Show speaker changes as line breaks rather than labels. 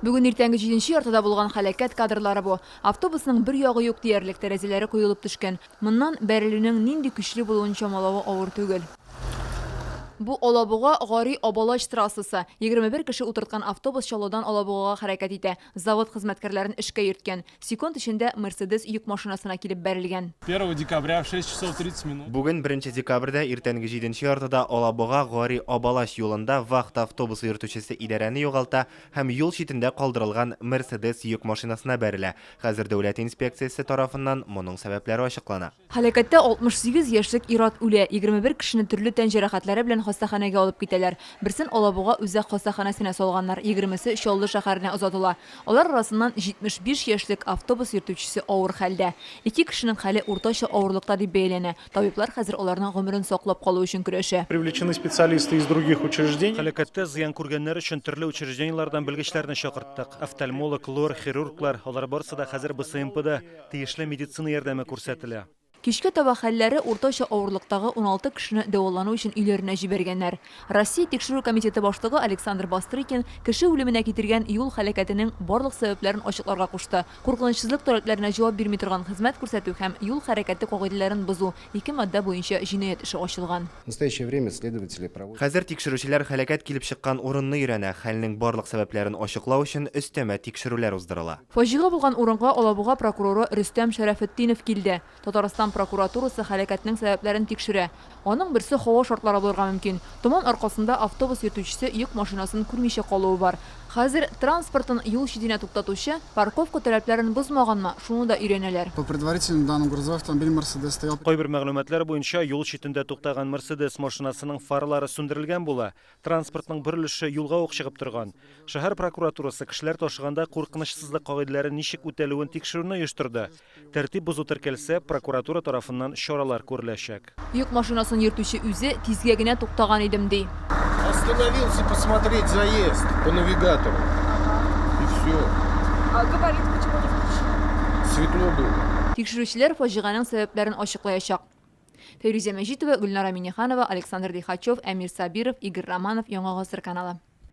Бүгін ертеңгі 7-нче яртыда булган хәлакәт кадрлары бу. Автобусның бер ягы юк диярлек, тәрәзәләре куелып төшкән. Моннан бәрелүнең нинди көчле булуын чамалавы авыр түгел. Бу Алабуга Гари Абалач трассасы. 21 кеше утырткан автобус чалудан Алабугага хәрәкәт итә. Завод хезмәткәрләрен эшкә йөрткән. Секунд эчендә Мерседес йөк машинасына килеп бәрелгән.
1 декабря в 6 часов 30 минут.
Бүген 1 декабрьдә иртәнге 7-нче яртыда Алабуга Гари Абалач юлында вахта автобусы йөртүчесе идарәне югалта һәм юл читендә калдырылган Мерседес йөк машинасына бәрелә. Хәзер дәүләт инспекциясе тарафыннан моның сәбәпләре ачыклана.
Хәлакәттә 68 яшьлек ир-ат үлә, 21 кешене төрле тән җәрәхәтләре белән хастаханәгә алып китәләр. Берсен Алабуга үзәк хастаханәсенә салганнар, 20-се Чаллы шәһәренә озатыла. Алар арасыннан 75 яшьлек автобус йөртүчесе авыр хәлдә. 2 кешенең хәле уртача авырлыкта дип бәяләнә. Табиблар хәзер аларның гомерен саклап калу өчен көрәшә.
Привлечены специалисты из других учреждений.
Хәлакәттә зыян күргәннәр өчен төрле учреждениелардан белгечләрне чакырттык. Офтальмологлар, хирурглар, алар барысы да хәзер БСМПда тиешле медицина ярдәме күрсәтелә.
Кичкә таба хәлләре уртача авырлыктагы 16 кешене дәвалану өчен өйләренә җибәргәннәр. Россия тикшерү комитеты башлыгы Александр Бастрыкин кеше үлеменә китергән юл хәлакәтенең барлык сәбәпләрен ачыкларга кушты. Куркынычсызлык таләпләренә җавап бирми торган хезмәт күрсәтү һәм юл хәрәкәте кагыйдәләрен бозу 2 мадда буенча җинаять эше ачылган.
В настоящее время следователи проводят.
Хәзер тикшерүчеләр хәлакәт килеп чыккан урынны өйрәнә, хәлнең барлык сәбәпләрен ачыклау өчен өстәмә тикшерүләр уздырыла.
Фаҗига булган урынга Алабуга прокуроры Рөстәм Шәрәфетдинов килде. Татарстан прокуратурасы хәлакәтнең сәбәпләрен тикшерә. Аның берсе һава шартлары булырга мөмкин. Томан аркасында автобус йөртүчесе йөк машинасын күрмичә калуы бар. Хәзер транспортын юл читенә туктатучы парковка таләпләрен бозмаганмы, шуны да өйрәнәләр.
По предварительным данным, грузовой автомобиль Мерседес стоял.
Кайбер мәгълүматлар буенча юл читендә туктаган Мерседес машинасының фарлары сүндерелгән була. Транспортның бер өлеше юлга ук чыгып торган. Шәһәр прокуратурасы кешеләр ташыганда куркынычсызлык кагыйдәләре ничек үтәлүен тикшерүне оештырды. Тәртип бозу теркәлсә, прокуратура тарафыннан чаралар күреләчәк.
Йөк машинасын йөртүче үзе тизгә генә туктаган идем ди.
Остановился посмотреть заезд по навигатору. И все.
А габарит почему не включен?
Светло было.
Тикшерүчеләр фаҗиганың сәбәпләрен ачыклаячак. Фәйрүзә Мәҗитова, Гөлнара Миннеханова, Александр Дихачев, Әмир Сабиров, Игорь Романов, Яңа Гасыр каналы.